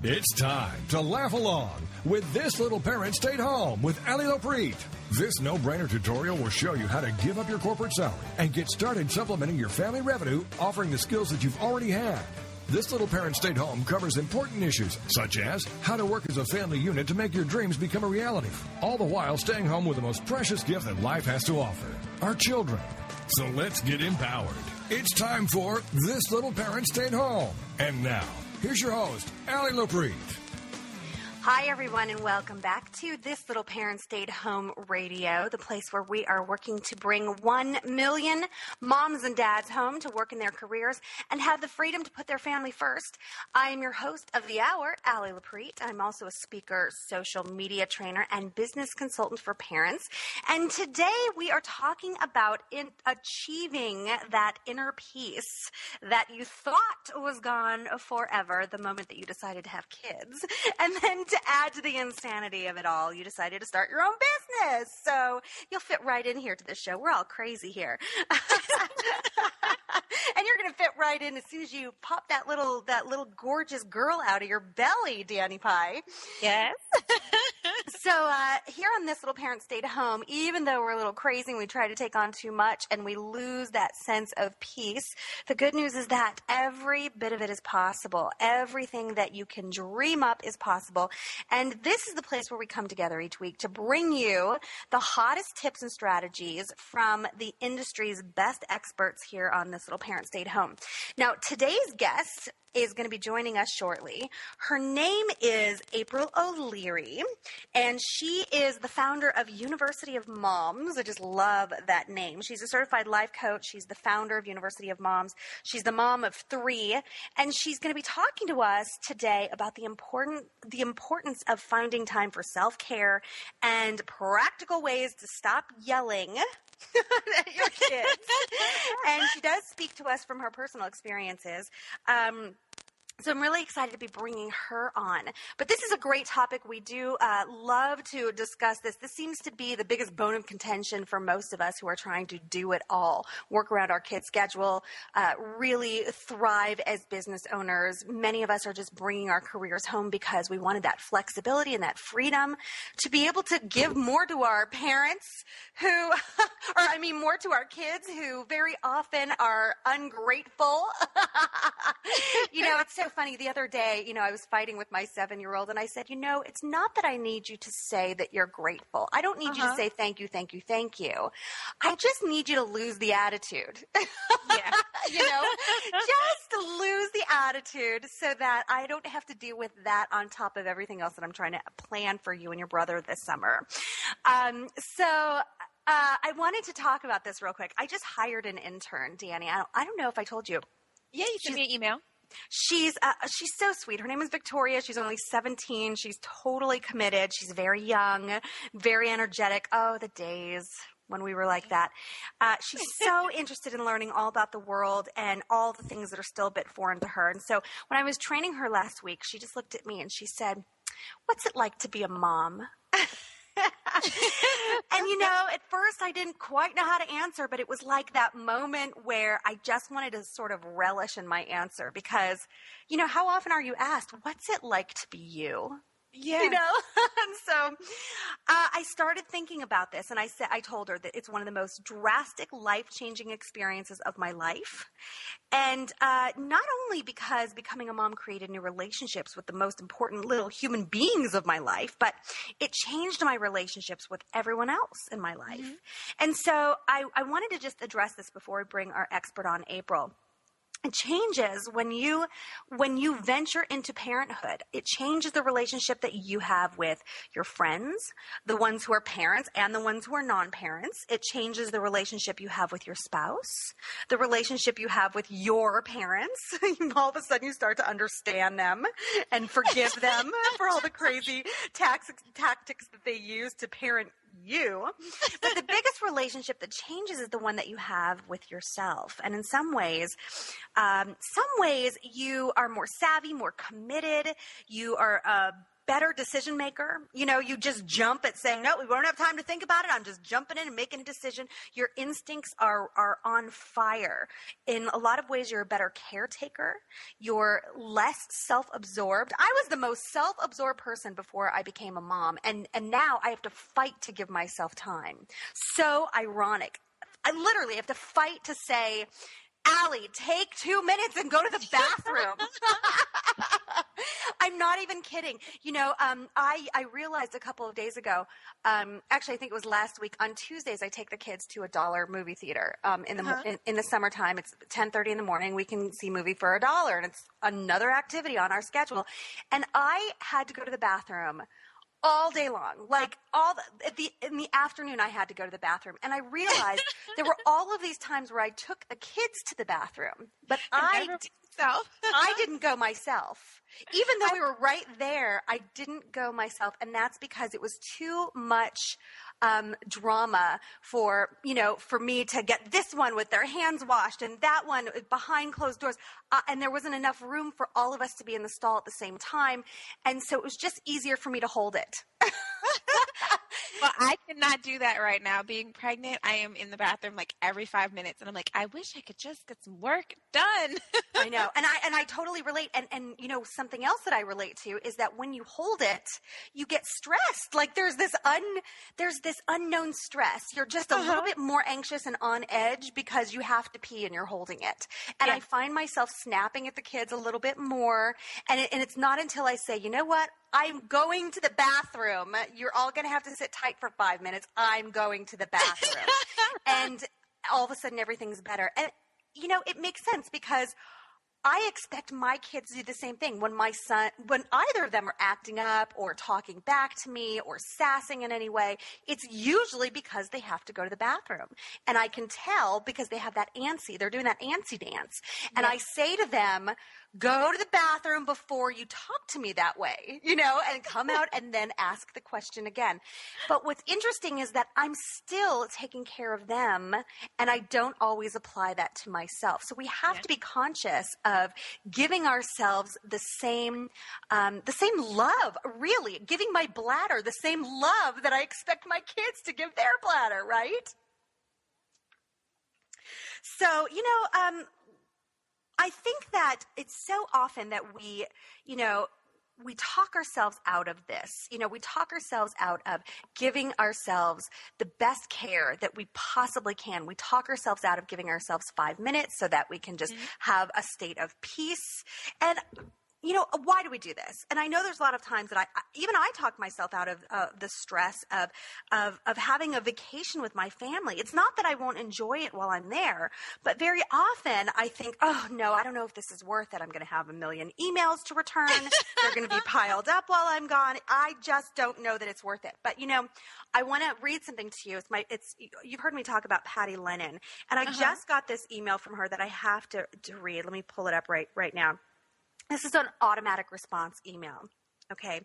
It's time to laugh along with This Little Parent Stayed Home with Ali Lopreet. This no-brainer tutorial will show you how to give up your corporate salary and get started supplementing your family revenue, offering the skills that you've already had. This Little Parent Stayed Home covers important issues, such as how to work as a family unit to make your dreams become a reality, all the while staying home with the most precious gift that life has to offer, our children. So let's get empowered. It's time for This Little Parent Stayed Home. And now, here's your host, Ali Lopreet. Hi, everyone, and welcome back to This Little Parent Stayed Home Radio, the place where we are working to bring 1 million moms and dads home to work in their careers and have the freedom to put their family first. I am your host of the hour, Ali Lopreet. I'm also a speaker, social media trainer, and business consultant for parents. And today we are talking about achieving that inner peace that you thought was gone forever the moment that you decided to have kids. And then to add to the insanity of it all, you decided to start your own business. So you'll fit right in here to this show. We're all crazy here. And you're going to fit right in as soon as you pop that little gorgeous girl out of your belly, Danny Pie. Yes. So here on This Little Parent Stayed Home, even though we're a little crazy and we try to take on too much and we lose that sense of peace, the good news is that every bit of it is possible. Everything that you can dream up is possible. And this is the place where we come together each week to bring you the hottest tips and strategies from the industry's best experts here on This Little Parent Stayed Home. Now, today's guest is going to be joining us shortly. Her name is April O'Leary, and she is the founder of University of Moms. I just love that name. She's a certified life coach. She's the founder of University of Moms. She's the mom of 3, and she's going to be talking to us today about the importance of finding time for self-care and practical ways to stop yelling at your kids. And she does speak to us from her personal experiences. So I'm really excited to be bringing her on. But this is a great topic. We do love to discuss this. This seems to be the biggest bone of contention for most of us who are trying to do it all, work around our kids' schedule, really thrive as business owners. Many of us are just bringing our careers home because we wanted that flexibility and that freedom to be able to give more to our parents more to our kids who very often are ungrateful. It's so funny. The other day, I was fighting with my 7-year-old and I said, it's not that I need you to say that you're grateful. I don't need you to say thank you, thank you, thank you. I just need you to lose the attitude. Yeah. Just lose the attitude so that I don't have to deal with that on top of everything else that I'm trying to plan for you and your brother this summer. I wanted to talk about this real quick. I just hired an intern, Danny. I don't know if I told you. Yeah, you sent me an email. She's so sweet. Her name is Victoria. She's only 17. She's totally committed. She's very young, very energetic. Oh, the days when we were like that. She's so interested in learning all about the world and all the things that are still a bit foreign to her. And so when I was training her last week, she just looked at me and she said, "What's it like to be a mom?" And, at first I didn't quite know how to answer, but it was like that moment where I just wanted to sort of relish in my answer because, how often are you asked, what's it like to be you? Yeah. And so I started thinking about this, and I told her that it's one of the most drastic, life-changing experiences of my life. And not only because becoming a mom created new relationships with the most important little human beings of my life, but it changed my relationships with everyone else in my life. Mm-hmm. And so I wanted to just address this before we bring our expert on, April. It changes when you venture into parenthood. It changes the relationship that you have with your friends, the ones who are parents and the ones who are non-parents. It changes the relationship you have with your spouse, the relationship you have with your parents. All of a sudden you start to understand them and forgive them for all the crazy tactics that they use to parent you. But the biggest relationship that changes is the one that you have with yourself. And in some ways you are more savvy, more committed. You are better decision maker. You just jump at saying, no, we won't have time to think about it. I'm just jumping in and making a decision. Your instincts are on fire. In a lot of ways, you're a better caretaker. You're less self-absorbed. I was the most self-absorbed person before I became a mom. And now I have to fight to give myself time. So ironic. I literally have to fight to say, Allie, take 2 minutes and go to the bathroom. I'm not even kidding. I realized a couple of days ago, actually I think it was last week, on Tuesdays I take the kids to $1 movie theater. In the summertime, it's 10:30 in the morning. We can see a movie for $1, and it's another activity on our schedule. And I had to go to the bathroom all day long. Like in the afternoon, I had to go to the bathroom. And I realized there were all of these times where I took the kids to the bathroom, but I didn't go myself. Even though we were right there, I didn't go myself. And that's because it was too much drama for me to get this one with their hands washed and that one behind closed doors. And there wasn't enough room for all of us to be in the stall at the same time. And so it was just easier for me to hold it. Well, I cannot do that right now. Being pregnant, I am in the bathroom like every 5 minutes, and I'm like, I wish I could just get some work done. I know, and I totally relate. And something else that I relate to is that when you hold it, you get stressed. Like there's this unknown stress. You're just a little bit more anxious and on edge because you have to pee and you're holding it. And I find myself snapping at the kids a little bit more. And it's not until I say, you know what? I'm going to the bathroom. You're all going to have to sit tight for 5 minutes. I'm going to the bathroom. And all of a sudden everything's better. And, it makes sense because I expect my kids to do the same thing. When either of them are acting up or talking back to me or sassing in any way, it's usually because they have to go to the bathroom. And I can tell because they have that they're doing that antsy dance. And I say to them, go to the bathroom before you talk to me that way, and come out and then ask the question again. But what's interesting is that I'm still taking care of them, and I don't always apply that to myself. So we have to be conscious of giving ourselves the same love, really, giving my bladder the same love that I expect my kids to give their bladder, right? So, I think that it's so often that we talk ourselves out of this. We talk ourselves out of giving ourselves the best care that we possibly can. We talk ourselves out of giving ourselves 5 minutes so that we can just have a state of peace. And why do we do this? And I know there's a lot of times that I talk myself out of the stress of having a vacation with my family. It's not that I won't enjoy it while I'm there, but very often I think, oh no, I don't know if this is worth it. I'm going to have a million emails to return. They're going to be piled up while I'm gone. I just don't know that it's worth it. But I want to read something to you. You've heard me talk about Patty Lennon, and I just got this email from her that I have to read. Let me pull it up right now. This is an automatic response email, okay?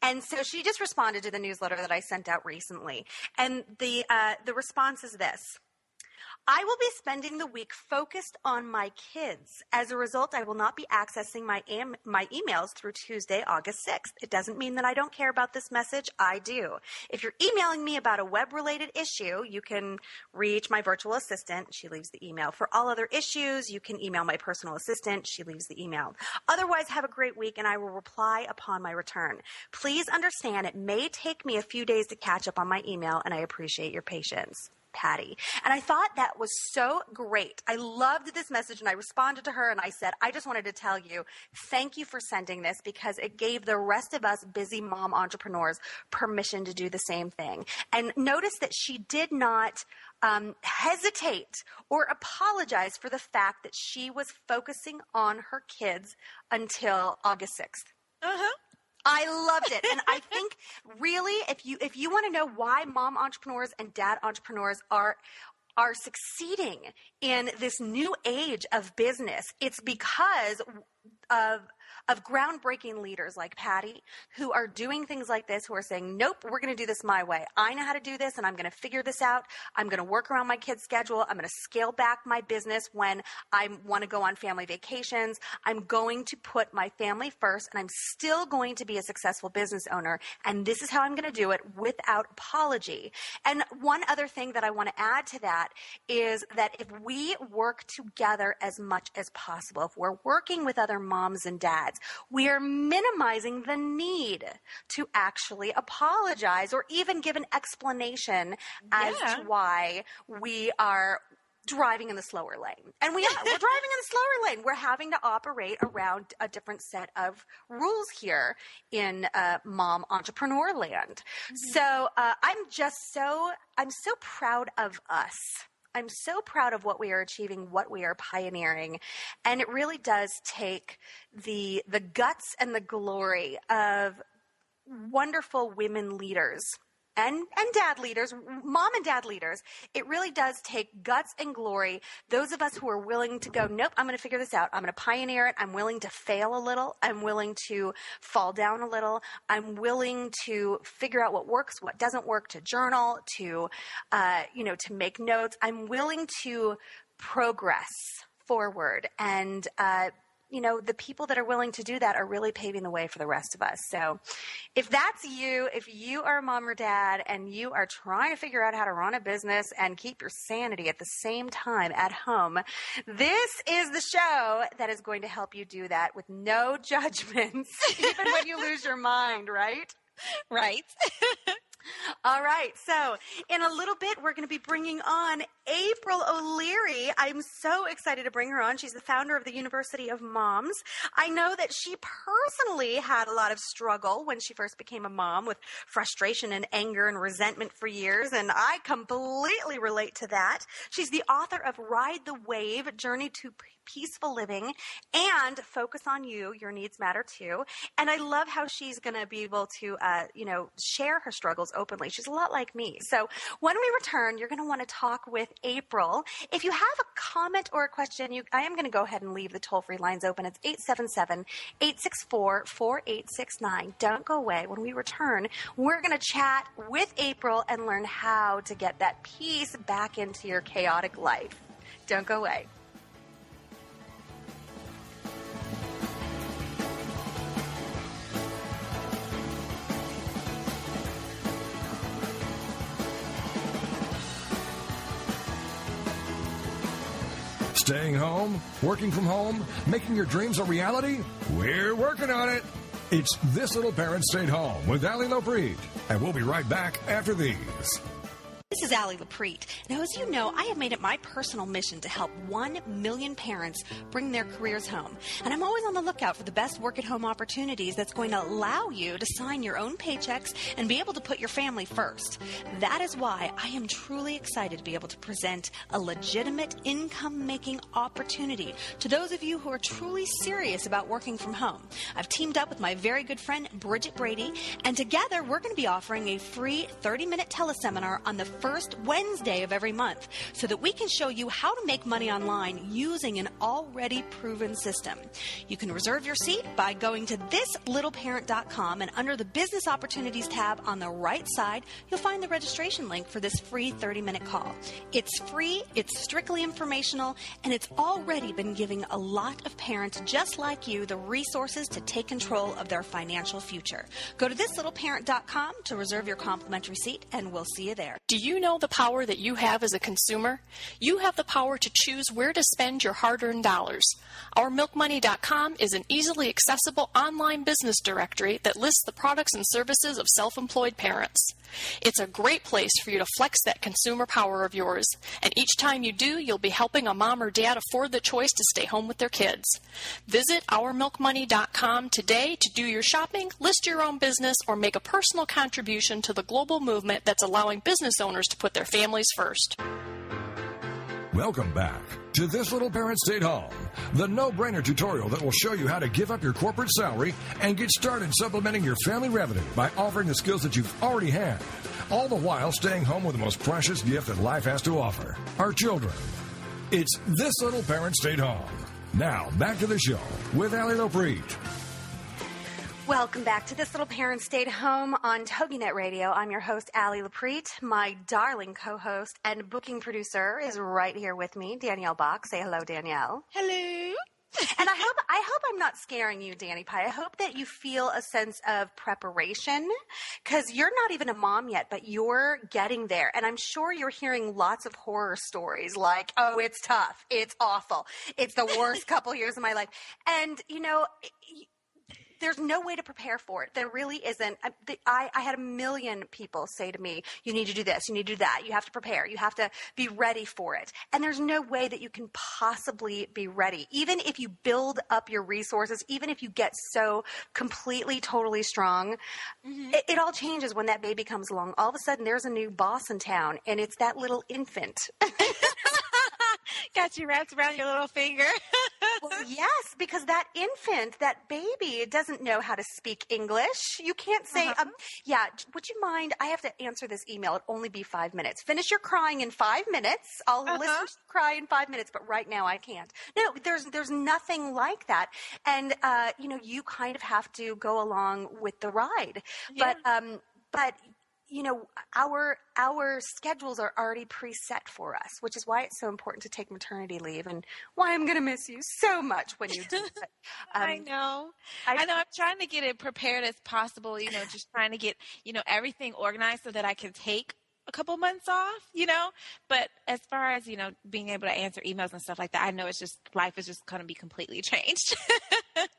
And so she just responded to the newsletter that I sent out recently. And the response is this. I will be spending the week focused on my kids. As a result, I will not be accessing my emails through Tuesday, August 6th. It doesn't mean that I don't care about this message. I do. If you're emailing me about a web-related issue, you can reach my virtual assistant. She leaves the email. For all other issues, you can email my personal assistant. She leaves the email. Otherwise, have a great week, and I will reply upon my return. Please understand it may take me a few days to catch up on my email, and I appreciate your patience. Patty. And I thought that was so great. I loved this message, and I responded to her and I said, I just wanted to tell you, thank you for sending this because it gave the rest of us busy mom entrepreneurs permission to do the same thing. And notice that she did not hesitate or apologize for the fact that she was focusing on her kids until August 6th. I loved it. And I think really, if you want to know why mom entrepreneurs and dad entrepreneurs are succeeding in this new age of business, it's because of of groundbreaking leaders like Patty, who are doing things like this, who are saying, nope, we're going to do this my way. I know how to do this, and I'm going to figure this out. I'm going to work around my kids' schedule. I'm going to scale back my business when I want to go on family vacations. I'm going to put my family first, and I'm still going to be a successful business owner. And this is how I'm going to do it without apology. And one other thing that I want to add to that is that if we work together as much as possible, if we're working with other moms and dads, we are minimizing the need to actually apologize or even give an explanation as to why we are driving in the slower lane. And we're driving in the slower lane. We're having to operate around a different set of rules here in mom entrepreneur land. So I'm so proud of us. I'm so proud of what we are achieving, what we are pioneering. And it really does take the guts and the glory of wonderful women leaders and dad leaders, mom and dad leaders. It really does take guts and glory. Those of us who are willing to go, nope, I'm going to figure this out. I'm going to pioneer it. I'm willing to fail a little. I'm willing to fall down a little. I'm willing to figure out what works, what doesn't work, to journal, to make notes. I'm willing to progress forward. And, the people that are willing to do that are really paving the way for the rest of us. So if that's you, if you are a mom or dad and you are trying to figure out how to run a business and keep your sanity at the same time at home, this is the show that is going to help you do that with no judgments, even when you lose your mind, right? Right. All right. So in a little bit, we're going to be bringing on April O'Leary. I'm so excited to bring her on. She's the founder of the University of Moms. I know that she personally had a lot of struggle when she first became a mom, with frustration and anger and resentment for years, and I completely relate to that. She's the author of Ride the Wave, Journey to Peaceful Living, and Focus on You, Your Needs Matter Too. And I love how she's going to be able to, share her struggles openly. She's a lot like me. So when we return, you're going to want to talk with April. If you have a comment or a question, I am going to go ahead and leave the toll-free lines open. It's 877-864-4869. Don't go away. When we return, we're going to chat with April and learn how to get that peace back into your chaotic life. Don't go away. Staying home? Working from home? Making your dreams a reality? We're working on it. It's This Little Parent Stayed Home with Allie Lopreet. And we'll be right back after these. This is Allie Lopreet. Now, as you know, I have made it my personal mission to help 1 million parents bring their careers home. And I'm always on the lookout for the best work-at-home opportunities that's going to allow you to sign your own paychecks and be able to put your family first. That is why I am truly excited to be able to present a legitimate income-making opportunity to those of you who are truly serious about working from home. I've teamed up with my very good friend, Bridget Brady, and together we're going to be offering a free 30-minute teleseminar on the first Wednesday of every month so that we can show you how to make money online using an already proven system. You can reserve your seat by going to thislittleparent.com, and under the Business Opportunities tab on the right side, you'll find the registration link for this free 30-minute call. It's free, it's strictly informational, and it's already been giving a lot of parents just like you the resources to take control of their financial future. Go to thislittleparent.com to reserve your complimentary seat, and we'll see you there. Do you know the power that you have as a consumer? You have the power to choose where to spend your hard-earned dollars. OurMilkMoney.com is an easily accessible online business directory that lists the products and services of self-employed parents. It's a great place for you to flex that consumer power of yours, and each time you do, you'll be helping a mom or dad afford the choice to stay home with their kids. Visit OurMilkMoney.com today to do your shopping, list your own business, or make a personal contribution to the global movement that's allowing business owners to put their families first. Welcome back to This Little Parent Stayed Home, the no-brainer tutorial that will show you how to give up your corporate salary and get started supplementing your family revenue by offering the skills that you've already had, all the while staying home with the most precious gift that life has to offer, our children. It's This Little Parent Stayed Home. Now, back to the show with Allie Lopreet. Welcome back to This Little Parent Stayed Home on TogiNet Radio. I'm your host, Allie Laprete. My darling co-host and booking producer is right here with me, Danielle Bach. Say hello, Danielle. Hello. And I hope I'm not scaring you, Danny Pie. I hope that you feel a sense of preparation, because you're not even a mom yet, but you're getting there. And I'm sure you're hearing lots of horror stories like, oh, it's tough, it's awful, it's the worst couple years of my life. And, you know, there's no way to prepare for it. There really isn't. I had a million people say to me, you need to do this, you need to do that, you have to prepare, you have to be ready for it. And there's no way that you can possibly be ready. Even if you build up your resources, even if you get so completely, totally strong, it all changes when that baby comes along. All of a sudden, there's a new boss in town, and it's that little infant. Got you wrapped around your little finger. Well, yes, because that infant, that baby, doesn't know how to speak English. You can't say, yeah, would you mind? I have to answer this email. It'll only be 5 minutes. Finish your crying in 5 minutes. I'll listen to you cry in 5 minutes, but right now I can't. No, there's nothing like that. And, you know, you kind of have to go along with the ride. Yeah. But you know, our schedules are already preset for us, which is why it's so important to take maternity leave, and why I'm going to miss you so much when you do it. I know. I'm trying to get it prepared as possible, you know, just trying to get, you know, everything organized so that I can take a couple months off, you know, but as far as, you know, being able to answer emails and stuff like that, I know it's just, life is just going to be completely changed.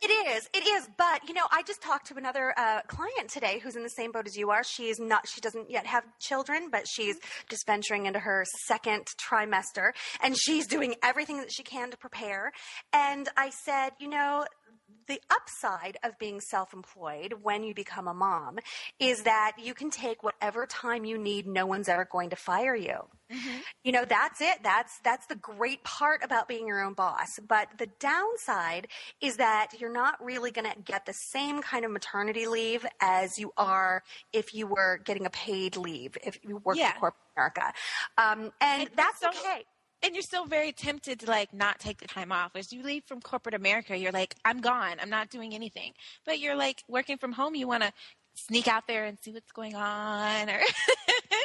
It is. But, you know, I just talked to another client today who's in the same boat as you are. She doesn't yet have children, but she's just venturing into her second trimester, and she's doing everything that she can to prepare. And I said, you know, the upside of being self-employed when you become a mom is that you can take whatever time you need. No one's ever going to fire you. You know, that's it. That's the great part about being your own boss. But the downside is that you're not really going to get the same kind of maternity leave as you are if you were getting a paid leave, if you work for corporate America. And that's okay. And you're still very tempted to, like, not take the time off. As you leave from corporate America, you're like, I'm gone. I'm not doing anything. But you're, like, working from home. You want to sneak out there and see what's going on, or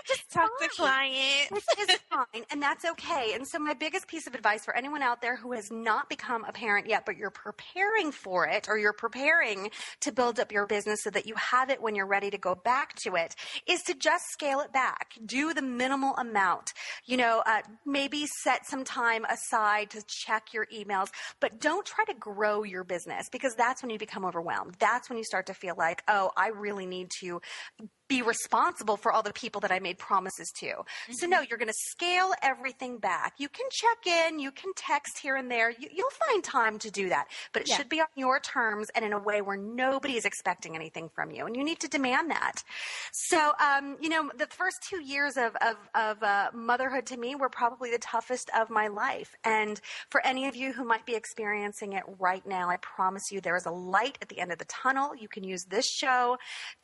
just talk to clients. Which is fine, and that's okay. And so my biggest piece of advice for anyone out there who has not become a parent yet, but you're preparing for it, or you're preparing to build up your business so that you have it when you're ready to go back to it, is to just scale it back. Do the minimal amount. You know, maybe set some time aside to check your emails, but don't try to grow your business, because that's when you become overwhelmed. That's when you start to feel like, oh, I really need to be responsible for all the people that I made promises to. So no, you're going to scale everything back. You can check in, you can text here and there. You'll find time to do that, but it should be on your terms and in a way where nobody is expecting anything from you. And you need to demand that. So, you know, the first 2 years of motherhood to me were probably the toughest of my life. And for any of you who might be experiencing it right now, I promise you there is a light at the end of the tunnel. You can use this show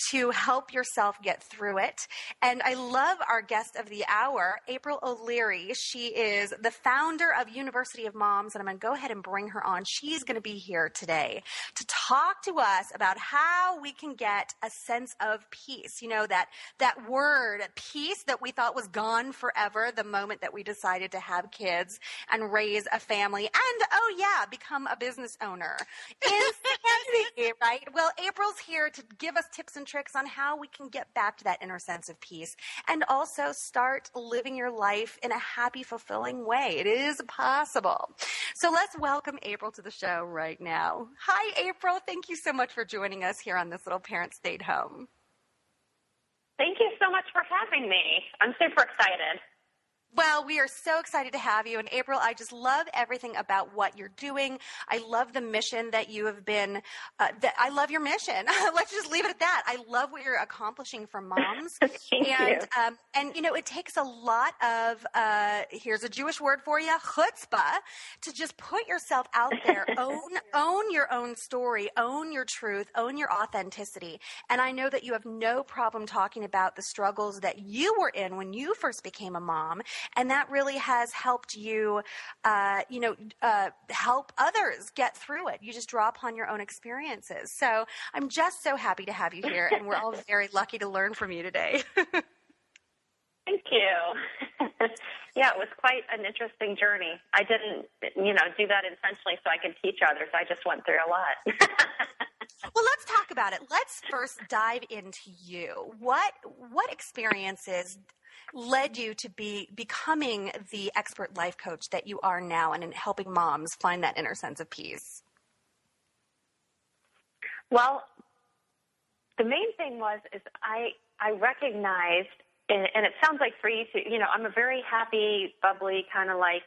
to help yourself get through it. And I love our guest of the hour, April O'Leary. She is the founder of University of Moms, and I'm going to go ahead and bring her on. She's going to be here today to talk to us about how we can get a sense of peace. You know, that word, peace, that we thought was gone forever the moment that we decided to have kids and raise a family and, oh yeah, become a business owner. Instantly, right? Well, April's here to give us tips and tricks on how we can get back to that inner sense of peace and also start living your life in a happy, fulfilling way. It is possible. So let's welcome April to the show right now. Hi, April. Thank you so much for joining us here on This Little Parent Stayed Home. Thank you so much for having me. I'm super excited. Well, we are so excited to have you. And April, I just love everything about what you're doing. I love the mission that you have been, I love your mission. Let's just leave it at that. I love what you're accomplishing for moms. Thank you. And, you know, it takes a lot of, here's a Jewish word for you, chutzpah, to just put yourself out there, own your own story, own your truth, own your authenticity. And I know that you have no problem talking about the struggles that you were in when you first became a mom. And that really has helped you, help others get through it. You just draw upon your own experiences. So I'm just so happy to have you here, and we're all very lucky to learn from you today. Thank you. Yeah, it was quite an interesting journey. I didn't, do that intentionally so I could teach others. I just went through a lot. Well, let's talk about it. Let's first dive into you. What experiences led you to becoming the expert life coach that you are now and in helping moms find that inner sense of peace? Well, the main thing is I recognized, and it sounds like for you too, I'm a very happy, bubbly, kind of like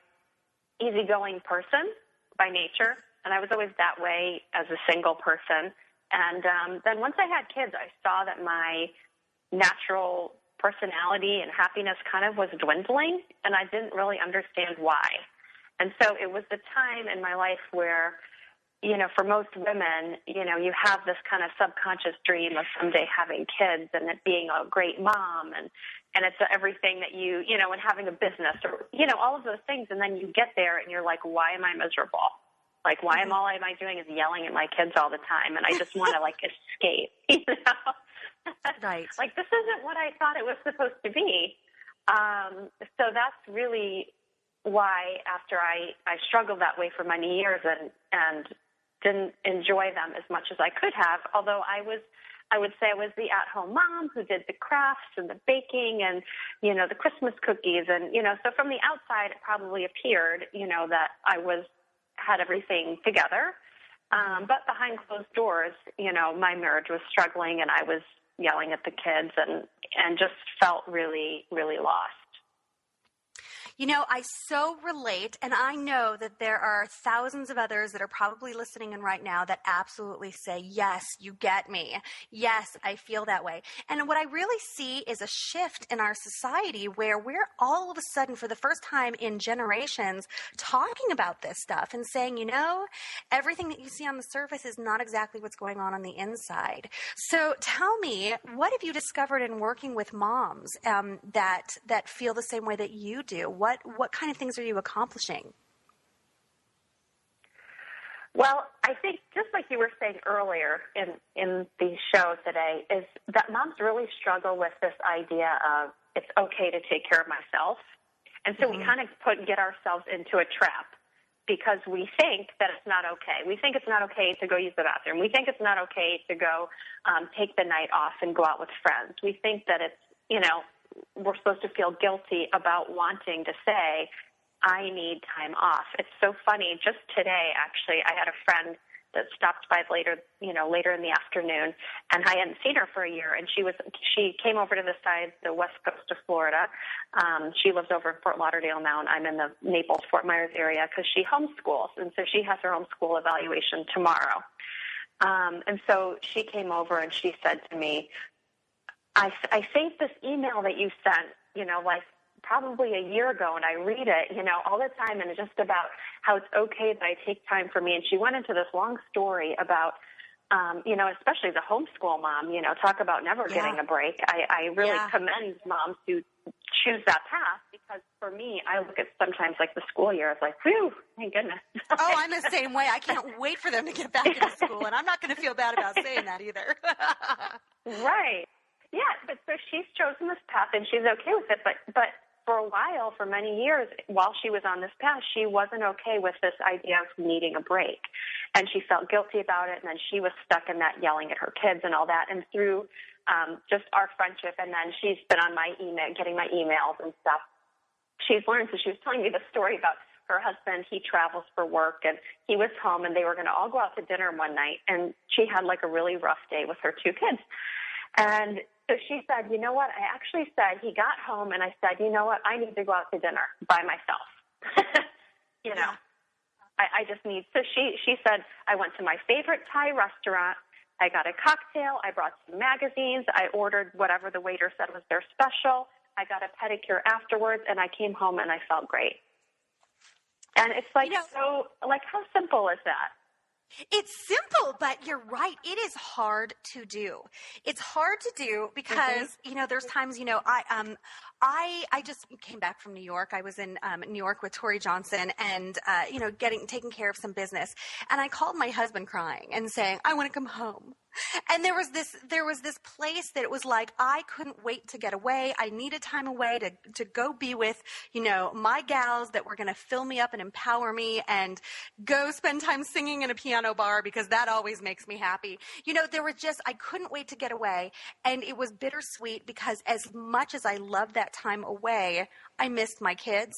easygoing person by nature, and I was always that way as a single person. And then once I had kids, I saw that my natural personality and happiness kind of was dwindling, and I didn't really understand why. And so it was the time in my life where, for most women, you have this kind of subconscious dream of someday having kids and it being a great mom and it's everything that and having a business or, all of those things. And then you get there and you're like, why am I miserable? Like, why am I doing is yelling at my kids all the time, and I just want to, escape, Right. Like, this isn't what I thought it was supposed to be. So that's really why after I struggled that way for many years and didn't enjoy them as much as I could have, although I would say I was the at-home mom who did the crafts and the baking and, the Christmas cookies. And, so from the outside, it probably appeared, that I had everything together. But behind closed doors, my marriage was struggling and I was yelling at the kids and just felt really, really lost. I so relate, and I know that there are thousands of others that are probably listening in right now that absolutely say, yes, you get me. Yes, I feel that way. And what I really see is a shift in our society where we're all of a sudden, for the first time in generations, talking about this stuff and saying, everything that you see on the surface is not exactly what's going on the inside. So tell me, what have you discovered in working with moms that feel the same way that you do? What kind of things are you accomplishing? Well, I think just like you were saying earlier in the show today, is that moms really struggle with this idea of it's okay to take care of myself. And so we kind of get ourselves into a trap because we think that it's not okay. We think it's not okay to go use the bathroom. We think it's not okay to go take the night off and go out with friends. We think that it's, we're supposed to feel guilty about wanting to say, I need time off. It's so funny. Just today, actually, I had a friend that stopped by later in the afternoon, and I hadn't seen her for a year. And she came over to the west coast of Florida. She lives over in Fort Lauderdale now, and I'm in the Naples, Fort Myers area because she homeschools, and so she has her homeschool evaluation tomorrow. And so she came over and she said to me, I think this email that you sent, probably a year ago, and I read it, all the time, and it's just about how it's okay that I take time for me. And she went into this long story about, especially the homeschool mom, talk about never getting a break. I really commend moms who choose that path because for me, I look at sometimes like the school year, it's like, whew, thank goodness. Oh, I'm the same way. I can't wait for them to get back into school, and I'm not going to feel bad about saying that either. Right. Yeah, but so she's chosen this path and she's okay with it. But for a while, for many years, while she was on this path, she wasn't okay with this idea of needing a break. And she felt guilty about it. And then she was stuck in that yelling at her kids and all that. And through just our friendship, and then she's been on my email, getting my emails and stuff, she's learned. So she was telling me the story about her husband. He travels for work and he was home and they were going to all go out to dinner one night. And she had like a really rough day with her two kids. And so she said, you know what, I actually said, he got home and I said, you know what, I need to go out to dinner by myself. I just need, so she said, I went to my favorite Thai restaurant. I got a cocktail. I brought some magazines. I ordered whatever the waiter said was their special. I got a pedicure afterwards and I came home and I felt great. And it's like, so like, how simple is that? It's simple, but you're right. It is hard to do. It's hard to do because, there's times, I just came back from New York. I was in New York with Tori Johnson and, taking care of some business. And I called my husband crying and saying, I want to come home. And there was this place that it was like, I couldn't wait to get away. I needed time away to go be with, my gals that were going to fill me up and empower me and go spend time singing in a piano bar because that always makes me happy. I couldn't wait to get away. And it was bittersweet because as much as I loved that time away, I missed my kids.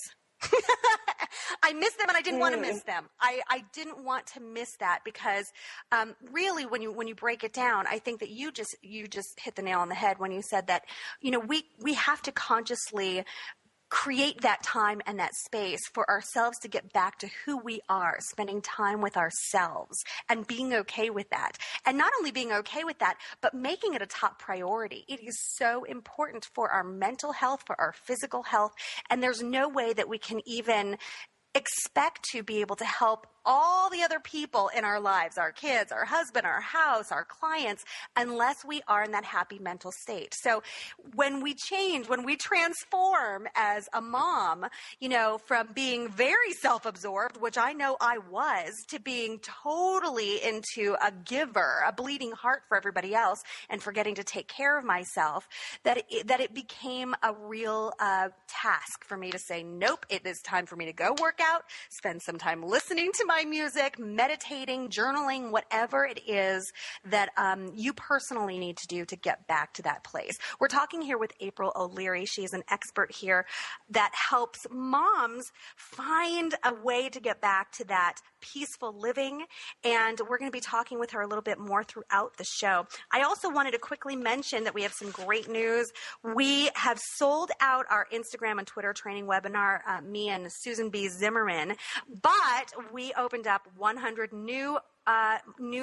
I missed them and I didn't want to miss them. I didn't want to miss that because really when you break it down, I think that you just hit the nail on the head when you said that, we have to consciously create that time and that space for ourselves to get back to who we are, spending time with ourselves and being okay with that. And not only being okay with that, but making it a top priority. It is so important for our mental health, for our physical health. And there's no way that we can even expect to be able to help all the other people in our lives, our kids, our husband, our house, our clients, unless we are in that happy mental state. So when we change, when we transform as a mom, from being very self-absorbed, which I know I was, to being totally into a giver, a bleeding heart for everybody else, and forgetting to take care of myself, that it became a real task for me to say, nope, it is time for me to go work out, spend some time listening to my music, meditating, journaling, whatever it is that you personally need to do to get back to that place. We're talking here with April O'Leary. She is an expert here that helps moms find a way to get back to that peaceful living, and we're going to be talking with her a little bit more throughout the show. I also wanted to quickly mention that we have some great news. We have sold out our Instagram and Twitter training webinar, me and Susan B. Zimmerman, but we opened up 100 new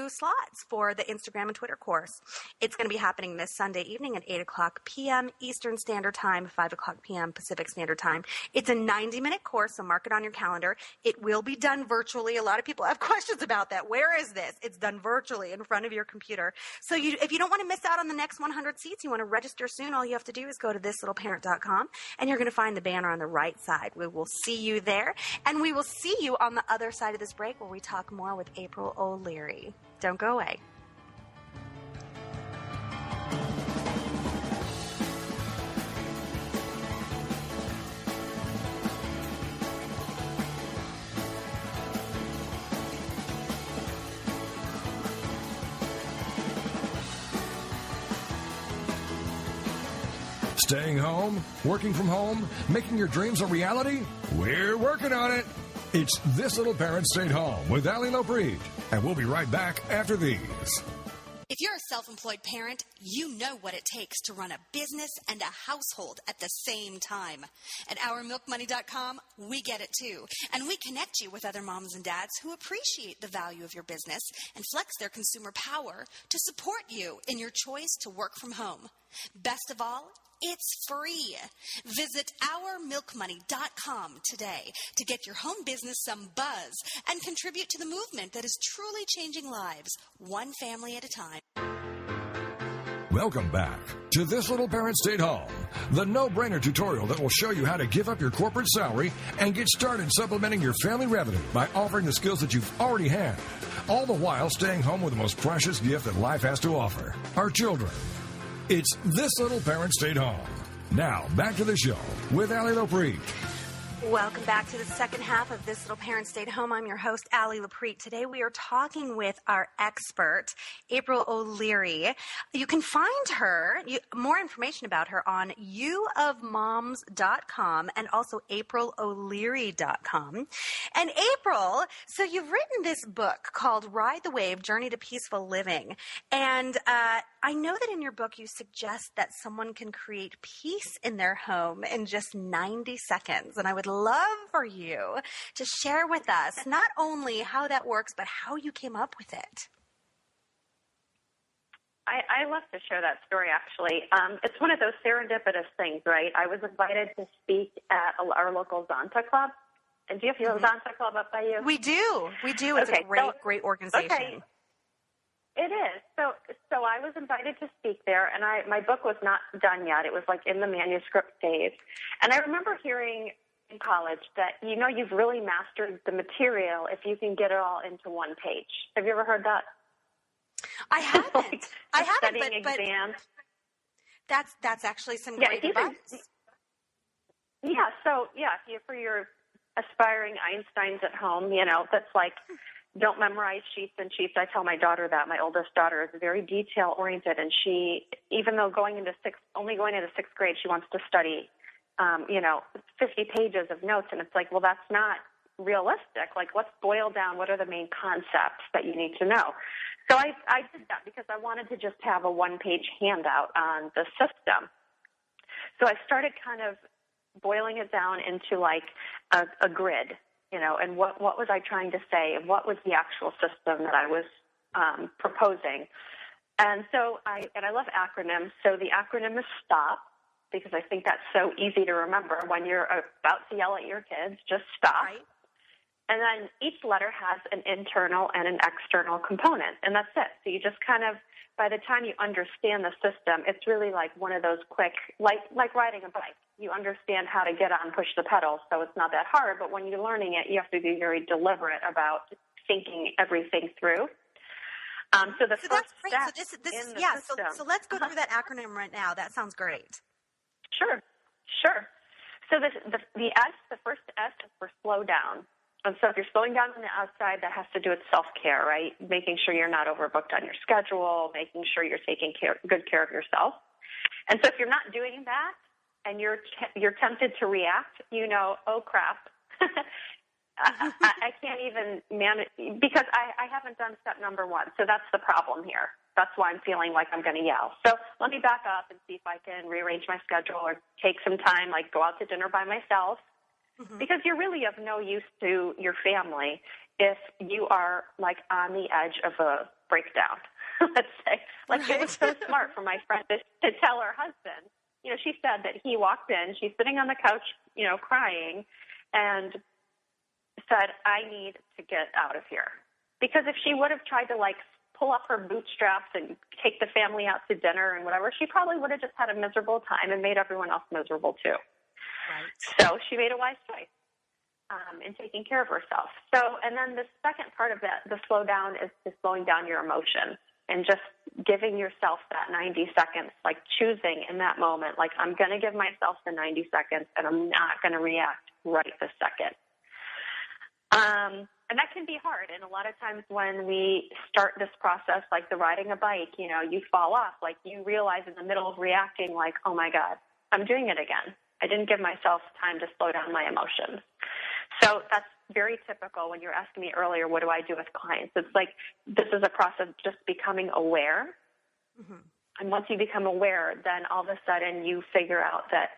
slots for the Instagram and Twitter course. It's going to be happening this Sunday evening at 8 o'clock p.m. Eastern Standard Time, 5 o'clock p.m. Pacific Standard Time. It's a 90-minute course, so mark it on your calendar. It will be done virtually. A lot of people have questions about that. Where is this? It's done virtually in front of your computer. So if you don't want to miss out on the next 100 seats, you want to register soon, all you have to do is go to thislittleparent.com, and you're going to find the banner on the right side. We will see you there, and we will see you on the other side of this break where we talk more with April O'Leary. Don't go away. Staying home, working from home, making your dreams a reality? We're working on it. It's This Little Parent Stayed Home with Allie Lopreet, and we'll be right back after these. If you're a self-employed parent, you know what it takes to run a business and a household at the same time. At OurMilkMoney.com, we get it too, and we connect you with other moms and dads who appreciate the value of your business and flex their consumer power to support you in your choice to work from home. Best of all, it's free. Visit OurMilkMoney.com today to get your home business some buzz and contribute to the movement that is truly changing lives, one family at a time. Welcome back to This Little Parent Stayed Home, the no-brainer tutorial that will show you how to give up your corporate salary and get started supplementing your family revenue by offering the skills that you've already had, all the while staying home with the most precious gift that life has to offer, our children. It's This Little Parent Stayed Home. Now, back to the show with Allie Lopreet. Welcome back to the second half of This Little Parent Stayed Home. I'm your host, Allie Lopreet. Today we are talking with our expert, April O'Leary. You can find her, more information about her on youofmoms.com and also AprilO'Leary.com. And April, so you've written this book called Ride the Wave, Journey to Peaceful Living. And I know that in your book you suggest that someone can create peace in their home in just 90 seconds. And I would love for you to share with us not only how that works, but how you came up with it. I love to share that story, actually. It's one of those serendipitous things, right? I was invited to speak at our local Zonta Club. And do you have a Zonta Club up by you? We do. It's a great organization. Okay. It is. So I was invited to speak there, and my book was not done yet. It was like in the manuscript phase. And I remember hearing in college that, you've really mastered the material if you can get it all into one page. Have you ever heard that? I haven't. Like, I haven't, studying but exams. That's actually some great advice. Yeah, so, for your aspiring Einsteins at home, that's like, don't memorize sheets and sheets. I tell my daughter that. My oldest daughter is very detail-oriented, and she, even though only going into sixth grade, she wants to study, 50 pages of notes, and it's like, well, that's not realistic. Like, let's boil down what are the main concepts that you need to know. So I did that because I wanted to just have a one-page handout on the system. So I started kind of boiling it down into like a grid, and what was I trying to say, and what was the actual system that I was proposing. And so I love acronyms. So the acronym is STOP, because I think that's so easy to remember when you're about to yell at your kids, just stop. Right. And then each letter has an internal and an external component, and that's it. So you just kind of, by the time you understand the system, it's really like one of those quick, like riding a bike. You understand how to get on and push the pedals, so it's not that hard. But when you're learning it, you have to be very deliberate about thinking everything through. So the first step in the system. So let's go through that acronym right now. That sounds great. Sure. So the S, the first S is for slow down. And so if you're slowing down on the outside, that has to do with self-care, right? Making sure you're not overbooked on your schedule, making sure you're taking good care of yourself. And so if you're not doing that and you're tempted to react, oh, crap. I can't even manage because I haven't done step number one. So that's the problem here. That's why I'm feeling like I'm going to yell. So let me back up and see if I can rearrange my schedule or take some time, like go out to dinner by myself. Mm-hmm. Because you're really of no use to your family if you are like on the edge of a breakdown, let's say. Like It was so smart for my friend to tell her husband. She said that he walked in, she's sitting on the couch, crying, and said, I need to get out of here. Because if she would have tried to like pull up her bootstraps and take the family out to dinner and whatever, she probably would have just had a miserable time and made everyone else miserable too. Right. So she made a wise choice in taking care of herself. So, and then the second part of that, the slow down, is to slowing down your emotions and just giving yourself that 90 seconds, like choosing in that moment, like I'm going to give myself the 90 seconds and I'm not going to react right this second. And that can be hard. And a lot of times when we start this process, like the riding a bike, you fall off, like you realize in the middle of reacting, like, oh my God, I'm doing it again. I didn't give myself time to slow down my emotions. So that's very typical when you were asking me earlier, what do I do with clients? It's like this is a process of just becoming aware. Mm-hmm. And once you become aware, then all of a sudden you figure out that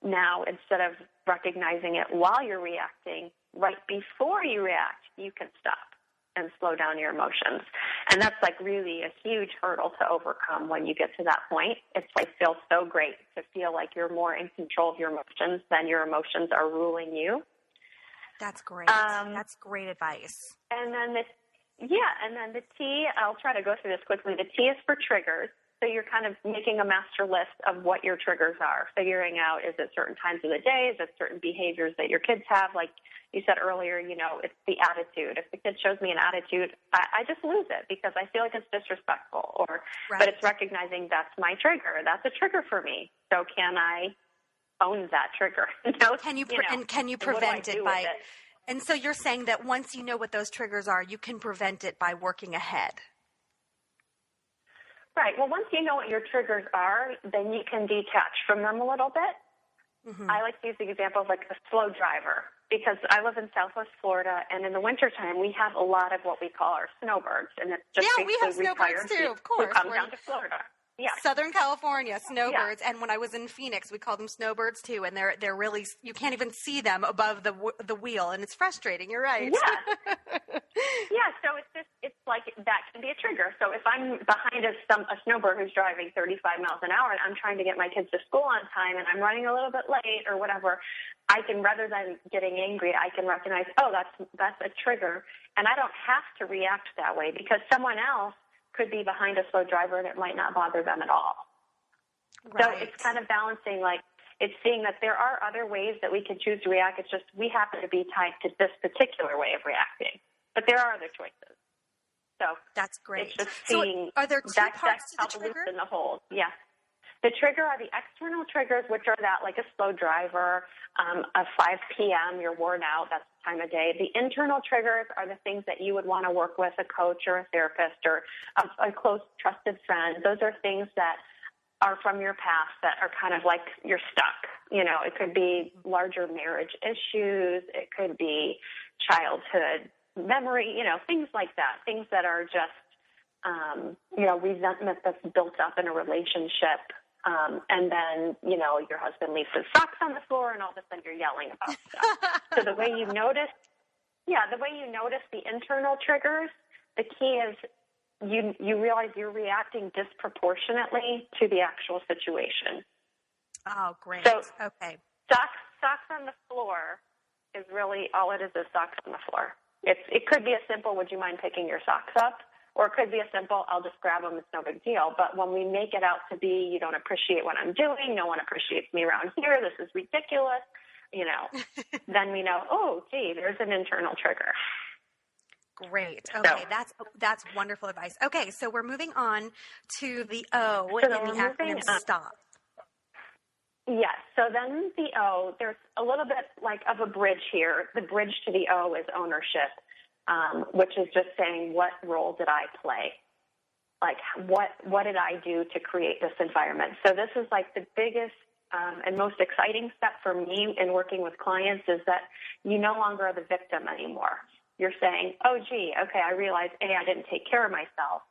now instead of recognizing it while you're reacting, right before you react, you can stop and slow down your emotions. And that's like really a huge hurdle to overcome when you get to that point. It's like feels so great to feel like you're more in control of your emotions than your emotions are ruling you. That's great. That's great advice. And then the T, I'll try to go through this quickly. The T is for triggers. So you're kind of making a master list of what your triggers are, figuring out, is it certain times of the day? Is it certain behaviors that your kids have? Like you said earlier, it's the attitude. If the kid shows me an attitude, I just lose it because I feel like it's disrespectful. But it's recognizing that's my trigger. That's a trigger for me. So can I own that trigger? Can you prevent it by? And so you're saying that once you know what those triggers are, you can prevent it by working ahead. Right. Well, once you know what your triggers are, then you can detach from them a little bit. Mm-hmm. I like to use the example of like a slow driver because I live in Southwest Florida, and in the wintertime, we have a lot of what we call our snowbirds. And it's just we have snowbirds too, of course. Who come down to Florida. Yeah. Southern California, snowbirds. Yeah. And when I was in Phoenix, we called them snowbirds too. And they're really, you can't even see them above the wheel. And it's frustrating. You're right. Yeah. Yeah. So it's like that can be a trigger. So if I'm behind a snowbird who's driving 35 miles an hour and I'm trying to get my kids to school on time and I'm running a little bit late or whatever, I can, rather than getting angry, I can recognize, oh, that's a trigger. And I don't have to react that way because someone else could be behind a slow driver and it might not bother them at all. Right. So it's kind of balancing, like, it's seeing that there are other ways that we can choose to react. It's just we happen to be tied to this particular way of reacting. But there are other choices. So that's great. It's just seeing are there two parts to the trigger? In the whole, yes. The trigger are the external triggers, which are that, like a slow driver, a 5 p.m., you're worn out, that's the time of day. The internal triggers are the things that you would want to work with a coach or a therapist or a close, trusted friend. Those are things that are from your past that are kind of like you're stuck. You know, it could be larger marriage issues. It could be childhood memory, you know, things like that, things that are just, you know, resentment that's built up in a relationship. And then, you know, your husband leaves his socks on the floor and all of a sudden you're yelling about stuff. So the way you notice the internal triggers, the key is you realize you're reacting disproportionately to the actual situation. Oh, great. So, okay. Socks on the floor is really all it is socks on the floor. It could be a simple, would you mind picking your socks up? Or it could be a simple, I'll just grab them, it's no big deal. But when we make it out to be, you don't appreciate what I'm doing, no one appreciates me around here, this is ridiculous, you know, then we know, oh, gee, there's an internal trigger. Great. Okay, that's wonderful advice. Okay, so we're moving on to the O in the acronym STOP. Yes, so then the O, there's a little bit like of a bridge here. The bridge to the O is ownership. Which is just saying, what role did I play? Like, what did I do to create this environment? So this is like the biggest and most exciting step for me in working with clients is that you no longer are the victim anymore. You're saying, oh, gee, okay, I realize, A, I didn't take care of myself.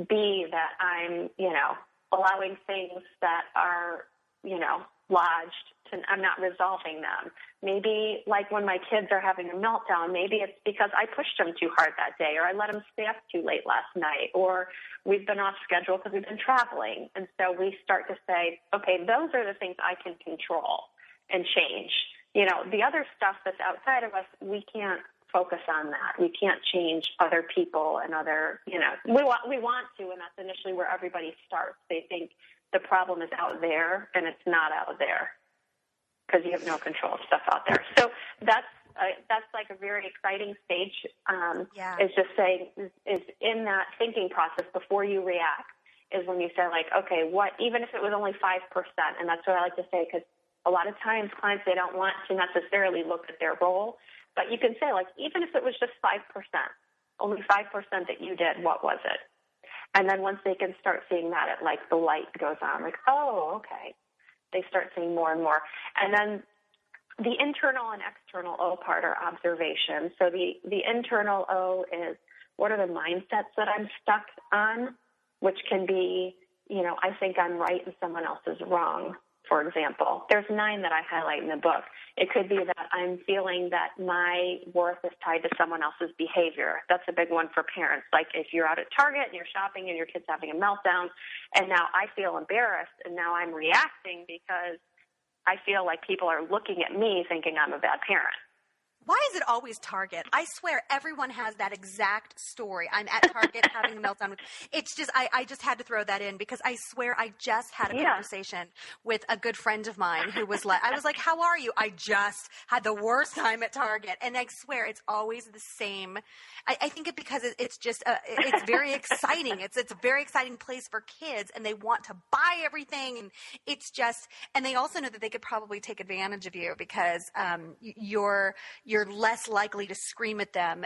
B, that I'm, you know, allowing things that are, you know, lodged to, I'm not resolving them. Maybe like when my kids are having a meltdown, maybe it's because I pushed them too hard that day, or I let them stay up too late last night, or we've been off schedule because we've been traveling. And so we start to say, okay, those are the things I can control and change. You know, the other stuff that's outside of us, we can't focus on that. We can't change other people and other, you know, we want to, and that's initially where everybody starts. They think the problem is out there, and it's not out there because you have no control of stuff out there. So that's like a very exciting stage. Is just saying is in that thinking process before you react is when you say like, okay, what? Even if it was only 5%, and that's what I like to say because a lot of times clients they don't want to necessarily look at their role, but you can say like, even if it was just 5%, only 5% that you did, what was it? And then once they can start seeing that, it like the light goes on, like, oh, okay. They start seeing more and more. And then the internal and external O part are observation. So the internal O is what are the mindsets that I'm stuck on, which can be, you know, I think I'm right and someone else is wrong, for example. There's 9 that I highlight in the book. It could be that I'm feeling that my worth is tied to someone else's behavior. That's a big one for parents. Like if you're out at Target and you're shopping and your kid's having a meltdown, and now I feel embarrassed, and now I'm reacting because I feel like people are looking at me thinking I'm a bad parent. Why is it always Target? I swear everyone has that exact story. I'm at Target having a meltdown. It's just, I just had to throw that in because I swear I just had a conversation with a good friend of mine who was like, I was like, how are you? I just had the worst time at Target. And I swear it's always the same. I think because it's just, it's very exciting. It's a very exciting place for kids and they want to buy everything. And it's just, and they also know that they could probably take advantage of you because you're less likely to scream at them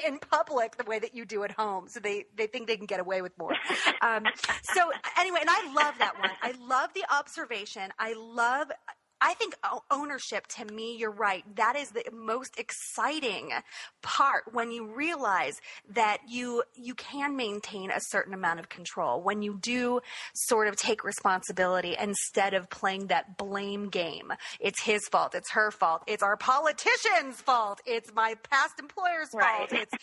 in public the way that you do at home. So they think they can get away with more. So anyway, and I love that one. I love the observation. I think ownership, to me, you're right. That is the most exciting part when you realize that you can maintain a certain amount of control, when you do sort of take responsibility instead of playing that blame game. It's his fault. It's her fault. It's our politician's fault. It's my past employer's fault. It's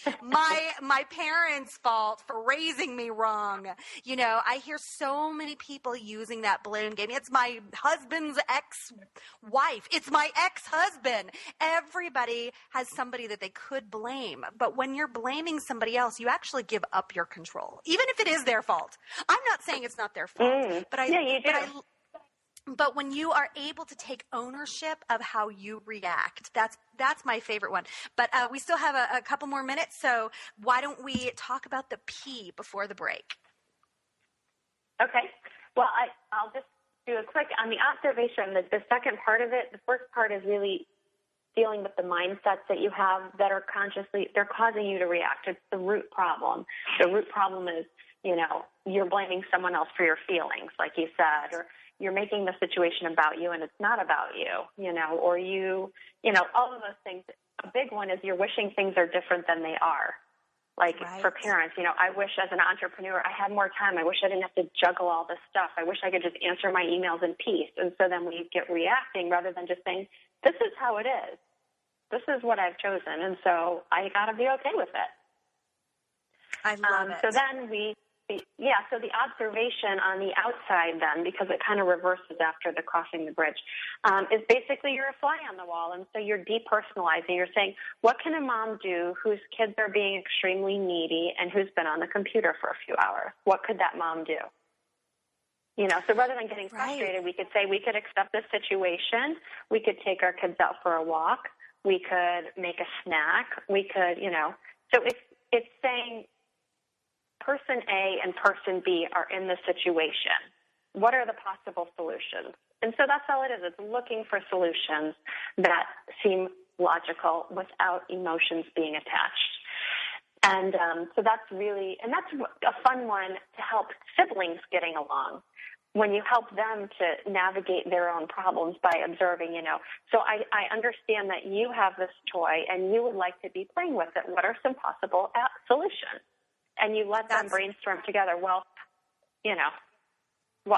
my parents' fault for raising me wrong. You know, I hear so many people using that blame game. It's my husband's ex wife. It's my ex-husband. Everybody has somebody that they could blame. But when you're blaming somebody else, you actually give up your control, even if it is their fault. I'm not saying it's not their fault, but you do. But when you are able to take ownership of how you react, that's my favorite one. But we still have a couple more minutes, so why don't we talk about the P before the break? Okay. Well, I'll just do a quick on the observation. The second part of it, the first part is really dealing with the mindsets that you have that are they're causing you to react. It's the root problem. The root problem is, you're blaming someone else for your feelings, like you said, or you're making the situation about you and it's not about you, or all of those things. A big one is you're wishing things are different than they are. Like for parents, I wish as an entrepreneur I had more time. I wish I didn't have to juggle all this stuff. I wish I could just answer my emails in peace. And so then we get reacting rather than just saying, this is how it is. This is what I've chosen. And so I got to be okay with it. I love it. So then so the observation on the outside then, because it kind of reverses after the crossing the bridge, is basically you're a fly on the wall. And so you're depersonalizing. You're saying, what can a mom do whose kids are being extremely needy and who's been on the computer for a few hours? What could that mom do? So rather than getting frustrated, we could say we could accept the situation. We could take our kids out for a walk. We could make a snack. We could, So it's saying, person A and person B are in the situation. What are the possible solutions? And so that's all it is. It's looking for solutions that seem logical without emotions being attached. And so that's that's a fun one to help siblings getting along. When you help them to navigate their own problems by observing, So I understand that you have this toy and you would like to be playing with it. What are some possible solutions? And you let them brainstorm together. Well,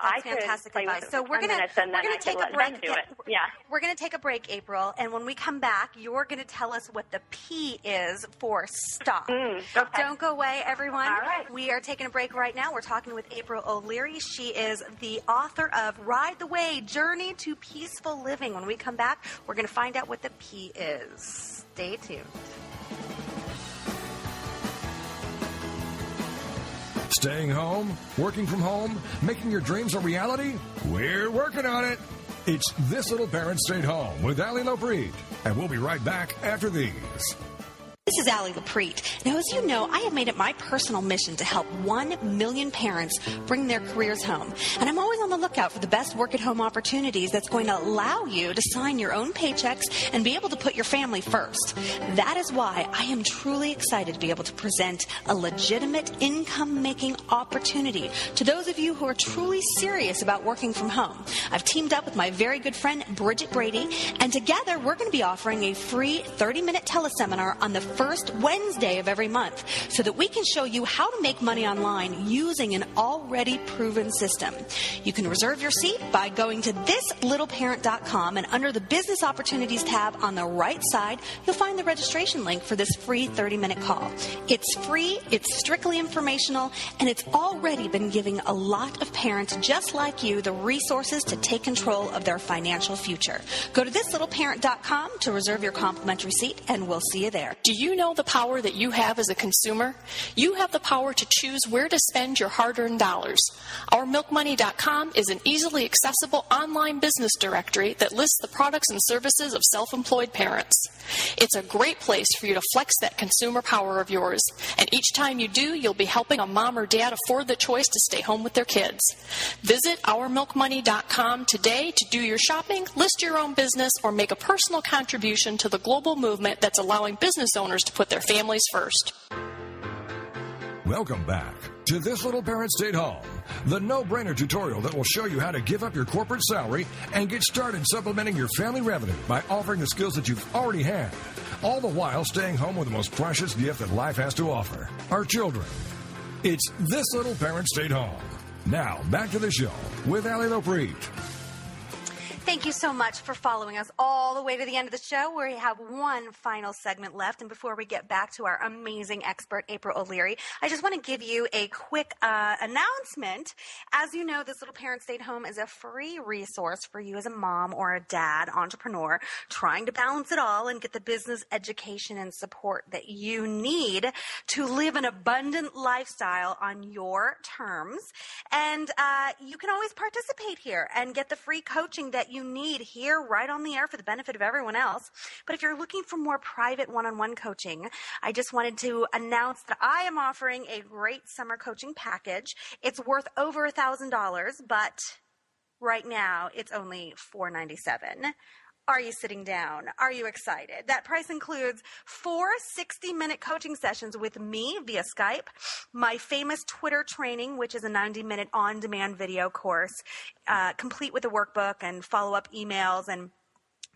I could fantastic play advice. with it So for 10 minutes and then I could let them do it. Yeah. We're going to take a break, April, and when we come back, you're going to tell us what the P is for stop. Okay. Don't go away, everyone. All right. We are taking a break right now. We're talking with April O'Leary. She is the author of Ride the Way, Journey to Peaceful Living. When we come back, we're going to find out what the P is. Stay tuned. Staying home? Working from home? Making your dreams a reality? We're working on it. It's This Little Parent Stayed Home with Allie Lopreet. And we'll be right back after these. This is Allie Lopreet. Now, as you know, I have made it my personal mission to help 1 million parents bring their careers home. And I'm always on the lookout for the best work-at-home opportunities that's going to allow you to sign your own paychecks and be able to put your family first. That is why I am truly excited to be able to present a legitimate income-making opportunity to those of you who are truly serious about working from home. I've teamed up with my very good friend, Bridget Brady, and together we're going to be offering a free 30-minute teleseminar on the first Wednesday of every month so that we can show you how to make money online using an already proven system. You can reserve your seat by going to thislittleparent.com, and under the Business Opportunities tab on the right side, you'll find the registration link for this free 30-minute call. It's free, it's strictly informational, and it's already been giving a lot of parents just like you the resources to take control of their financial future. Go to thislittleparent.com to reserve your complimentary seat, and we'll see you there. Do you know the power that you have as a consumer? You have the power to choose where to spend your hard-earned dollars. OurMilkMoney.com is an easily accessible online business directory that lists the products and services of self-employed parents. It's a great place for you to flex that consumer power of yours. And each time you do, you'll be helping a mom or dad afford the choice to stay home with their kids. Visit OurMilkMoney.com today to do your shopping, list your own business, or make a personal contribution to the global movement that's allowing business owners to put their families first. Welcome back to This Little Parent Stayed Home, the no-brainer tutorial that will show you how to give up your corporate salary and get started supplementing your family revenue by offering the skills that you've already had, all the while staying home with the most precious gift that life has to offer, our children. It's This Little Parent Stayed Home. Now, back to the show with Allie Lopreet. Thank you so much for following us all the way to the end of the show. We have one final segment left. And before we get back to our amazing expert, April O'Leary, I just want to give you a quick announcement. As you know, This Little Parent Stayed Home is a free resource for you as a mom or a dad entrepreneur trying to balance it all and get the business education and support that you need to live an abundant lifestyle on your terms. And you can always participate here and get the free coaching that you need here right on the air for the benefit of everyone else. But if you're looking for more private one-on-one coaching, I just wanted to announce that I am offering a great summer coaching package. It's worth over $1,000, but right now it's only $497. Are you sitting down? Are you excited? That price includes 4 60-minute coaching sessions with me via Skype, my famous Twitter training, which is a 90-minute on-demand video course, complete with a workbook and follow-up emails. And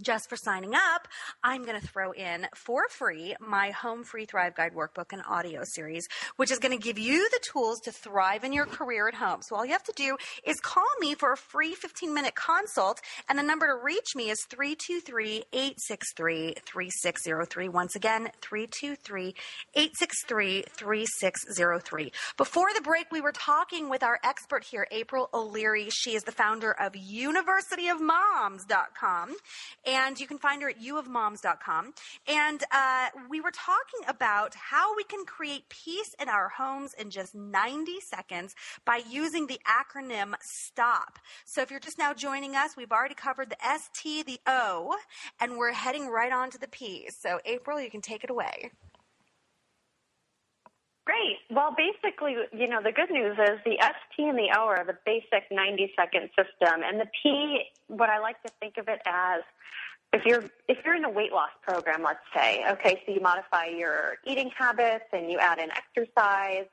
just for signing up, I'm going to throw in for free my Home Free Thrive Guide workbook and audio series, which is going to give you the tools to thrive in your career at home. So all you have to do is call me for a free 15-minute consult, and the number to reach me is 323-863-3603. Once again, 323-863-3603. Before the break, we were talking with our expert here, April O'Leary. She is the founder of universityofmoms.com. And you can find her at uofmoms.com. And we were talking about how we can create peace in our homes in just 90 seconds by using the acronym STOP. So if you're just now joining us, we've already covered the S, T, the O, and we're heading right on to the P's. So April, you can take it away. Great. Well, basically, the good news is the S, T, and the O are the basic 90-second system. And the P, what I like to think of it as, if you're in a weight loss program, let's say, okay, so you modify your eating habits and you add in exercise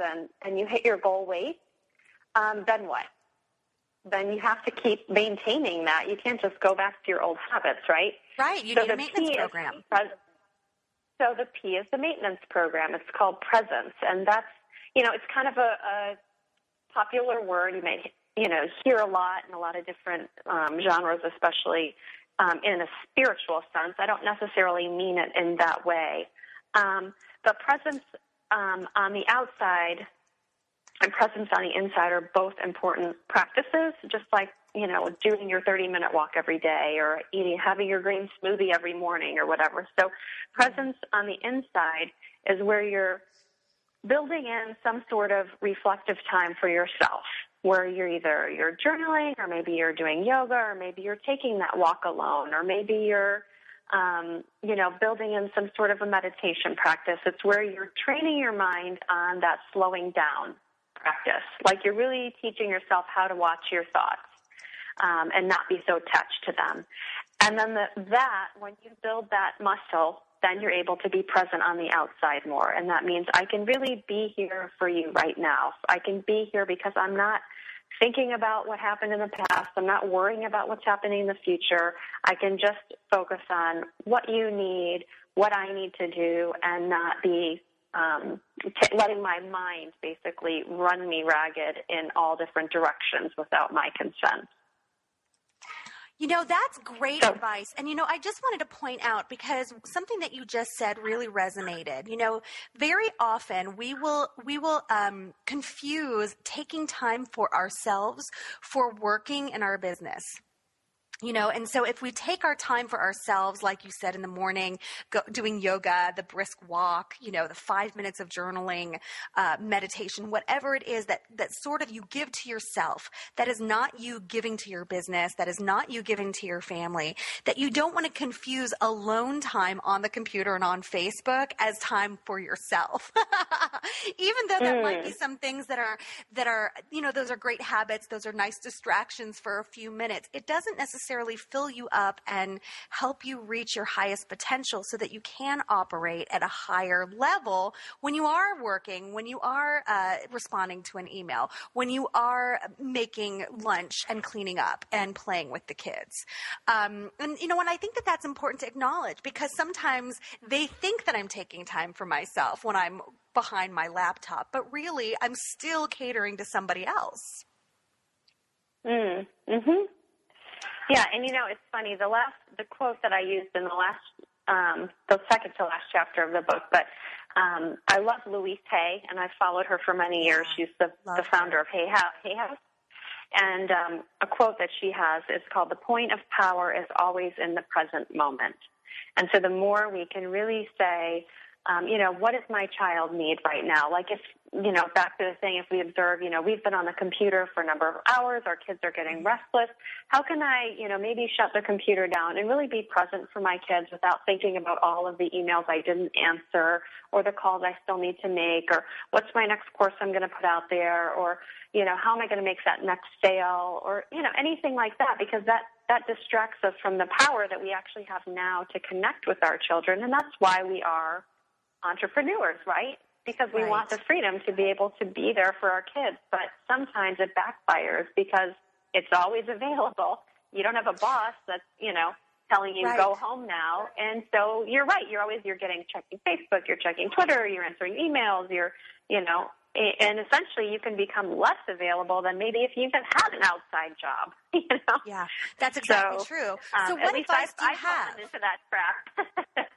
and you hit your goal weight, then what? Then you have to keep maintaining that. You can't just go back to your old habits, right? Right. You need a maintenance program. So the P is the maintenance program. It's called presence, and that's, it's kind of a popular word. You may, hear a lot in a lot of different genres, especially in a spiritual sense. I don't necessarily mean it in that way. But presence on the outside and presence on the inside are both important practices, just like, doing your 30-minute walk every day or having your green smoothie every morning or whatever. So presence on the inside is where you're building in some sort of reflective time for yourself, where you're journaling, or maybe you're doing yoga, or maybe you're taking that walk alone, or maybe you're, building in some sort of a meditation practice. It's where you're training your mind on that slowing down practice, like you're really teaching yourself how to watch your thoughts. And not be so attached to them. And then when you build that muscle, then you're able to be present on the outside more. And that means I can really be here for you right now. I can be here because I'm not thinking about what happened in the past. I'm not worrying about what's happening in the future. I can just focus on what you need, what I need to do, and not be letting my mind basically run me ragged in all different directions without my consent. That's great advice. And, I just wanted to point out, because something that you just said really resonated. Very often we will confuse taking time for ourselves for working in our business. And so if we take our time for ourselves, like you said in the morning, doing yoga, the brisk walk, the 5 minutes of journaling, meditation, whatever it is that sort of you give to yourself, that is not you giving to your business, that is not you giving to your family, that you don't want to confuse alone time on the computer and on Facebook as time for yourself. Even though that might be some things that are, those are great habits. Those are nice distractions for a few minutes. It doesn't necessarily fill you up and help you reach your highest potential so that you can operate at a higher level when you are working, when you are responding to an email, when you are making lunch and cleaning up and playing with the kids. And I think that that's important to acknowledge, because sometimes they think that I'm taking time for myself when I'm behind my laptop, but really I'm still catering to somebody else. Yeah, and it's funny. The quote that I used in the second to last chapter of the book, but I love Louise Hay, and I've followed her for many years. She's the founder of Hay House. And a quote that she has is called, "The point of power is always in the present moment." And so the more we can really say, what does my child need right now? Like if, back to the thing, if we observe, we've been on the computer for a number of hours, our kids are getting restless. How can I, maybe shut the computer down and really be present for my kids without thinking about all of the emails I didn't answer or the calls I still need to make, or what's my next course I'm going to put out there, or, how am I going to make that next sale, or, anything like that, because that distracts us from the power that we actually have now to connect with our children. And that's why we are entrepreneurs, right? Because we want the freedom to be able to be there for our kids. But sometimes it backfires because it's always available. You don't have a boss that's, telling you go home now. And so you're right. You're checking Facebook, you're checking Twitter, you're answering emails, and essentially you can become less available than maybe if you even had an outside job, Yeah, that's exactly true. So what advice do you have? Fallen into that trap.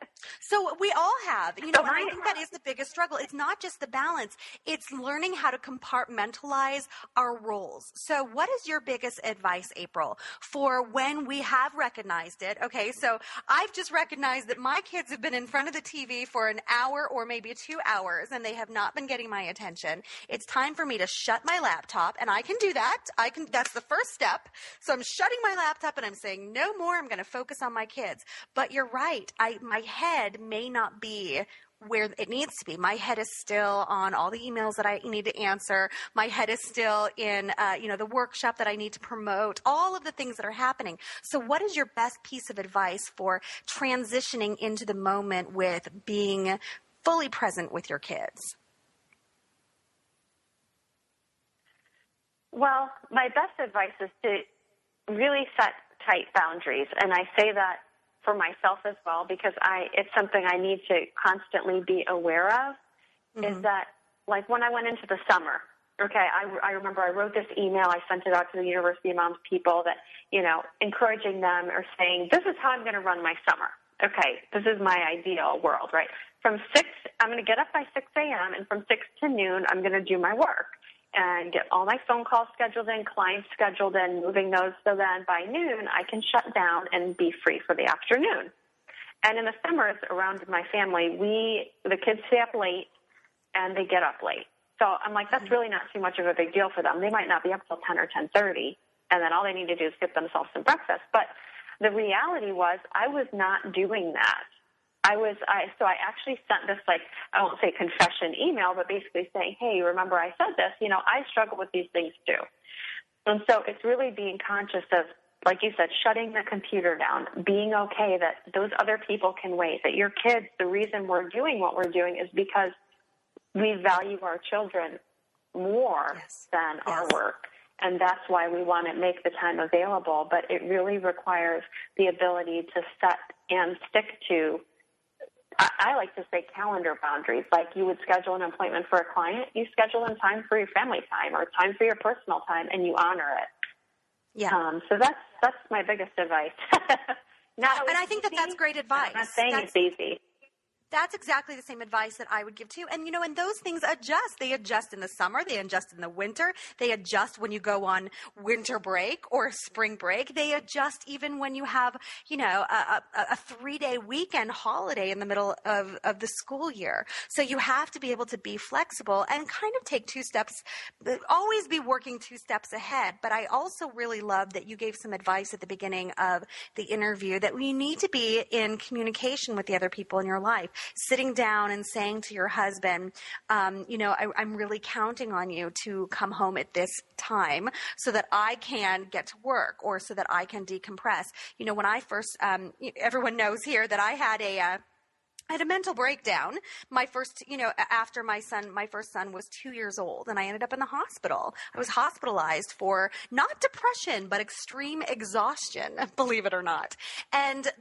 So we all have, and I think that is the biggest struggle. It's not just the balance. It's learning how to compartmentalize our roles. So what is your biggest advice, April, for when we have recognized it? Okay, so I've just recognized that my kids have been in front of the TV for an hour or maybe 2 hours, and they have not been getting my attention. It's time for me to shut my laptop, and I can do that. That's the first step. So I'm shutting my laptop, and I'm saying, no more. I'm going to focus on my kids. But you're right. My head may not be where it needs to be. My head is still on all the emails that I need to answer. My head is still in, the workshop that I need to promote, all of the things that are happening. So what is your best piece of advice for transitioning into the moment with being fully present with your kids? Well, my best advice is to really set tight boundaries. And I say that for myself as well, because it's something I need to constantly be aware of, is that, like, when I went into the summer, okay, I remember I wrote this email, I sent it out to the University of Moms people that, encouraging them or saying, this is how I'm going to run my summer. Okay, this is my ideal world, right? I'm going to get up by 6 a.m., and from 6 to noon, I'm going to do my work and get all my phone calls scheduled in, clients scheduled in, moving those so then by noon I can shut down and be free for the afternoon. And in the summers around my family, the kids stay up late and they get up late. So I'm like, that's really not too much of a big deal for them. They might not be up till 10 or 10:30, and then all they need to do is get themselves some breakfast. But the reality was I was not doing that. So I actually sent this, like, I won't say confession email, but basically saying, hey, remember I said this, I struggle with these things too. And so it's really being conscious of, like you said, shutting the computer down, being okay that those other people can wait, that your kids, the reason we're doing what we're doing is because we value our children more than our work. And that's why we want to make the time available. But it really requires the ability to set and stick to, I like to say, calendar boundaries. Like you would schedule an appointment for a client, you schedule in time for your family time or time for your personal time, and you honor it. Yeah. So that's my biggest advice. And I think that's great advice. I'm not saying it's easy. That's exactly the same advice that I would give to you. And, and those things adjust. They adjust in the summer. They adjust in the winter. They adjust when you go on winter break or spring break. They adjust even when you have, a 3-day weekend holiday in the middle of the school year. So you have to be able to be flexible and kind of take 2 steps, always be working 2 steps ahead. But I also really love that you gave some advice at the beginning of the interview that we need to be in communication with the other people in your life. Sitting down and saying to your husband, I'm really counting on you to come home at this time so that I can get to work or so that I can decompress. When I first, everyone knows here that I had I had a mental breakdown. My first, after my first son was 2 years old, and I ended up in the hospital. I was hospitalized for not depression, but extreme exhaustion, believe it or not. And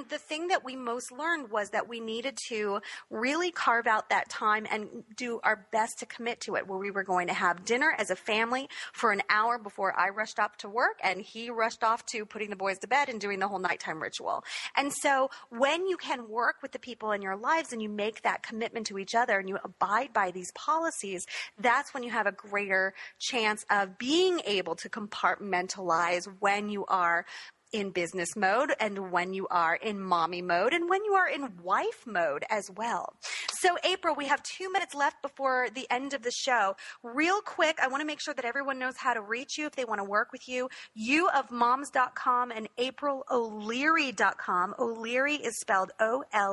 the thing that we most learned was that we needed to really carve out that time and do our best to commit to it, where we were going to have dinner as a family for an hour before I rushed up to work and he rushed off to putting the boys to bed and doing the whole nighttime ritual. And so when you can work with the people in your lives and you make that commitment to each other and you abide by these policies, that's when you have a greater chance of being able to compartmentalize when you are in business mode and when you are in mommy mode and when you are in wife mode as well. So April, we have 2 minutes left before the end of the show. Real quick, I want to make sure that everyone knows how to reach you if they want to work with you. youofmoms.com and AprilO'Leary.com. O'Leary is spelled OLEARY.com.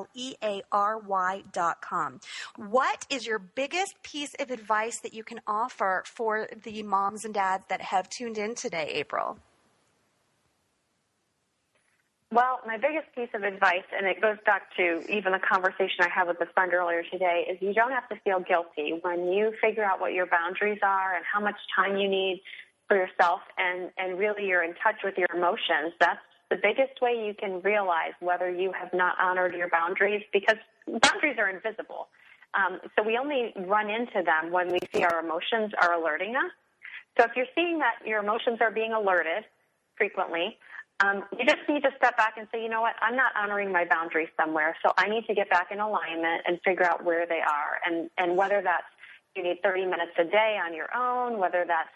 What is your biggest piece of advice that you can offer for the moms and dads that have tuned in today, April? Well, my biggest piece of advice, and it goes back to even the conversation I had with a friend earlier today, is you don't have to feel guilty when you figure out what your boundaries are and how much time you need for yourself, and really you're in touch with your emotions. That's the biggest way you can realize whether you have not honored your boundaries, because boundaries are invisible. So we only run into them when we see our emotions are alerting us. So if you're seeing that your emotions are being alerted frequently, you just need to step back and say, you know what, I'm not honoring my boundaries somewhere, so I need to get back in alignment and figure out where they are. And whether that's you need 30 minutes a day on your own, whether that's,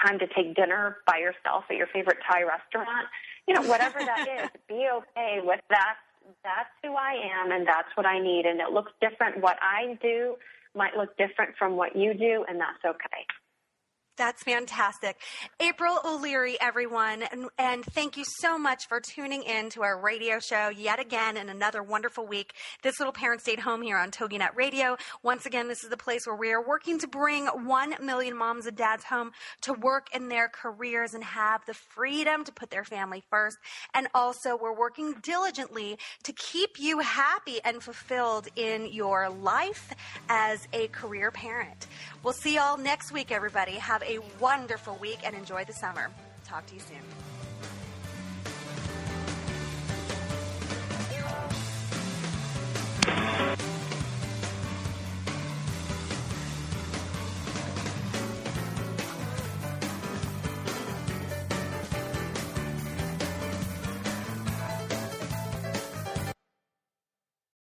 time to take dinner by yourself at your favorite Thai restaurant, whatever that is, be okay with that. That's who I am, and that's what I need. And it looks different. What I do might look different from what you do, and that's okay. That's fantastic. April O'Leary, everyone, and thank you so much for tuning in to our radio show yet again in another wonderful week. This Little Parent Stayed Home here on TogiNet Radio. Once again, this is the place where we are working to bring 1 million moms and dads home to work in their careers and have the freedom to put their family first. And also, we're working diligently to keep you happy and fulfilled in your life as a career parent. We'll see y'all next week, everybody. Have a wonderful week and enjoy the summer. Talk to you soon.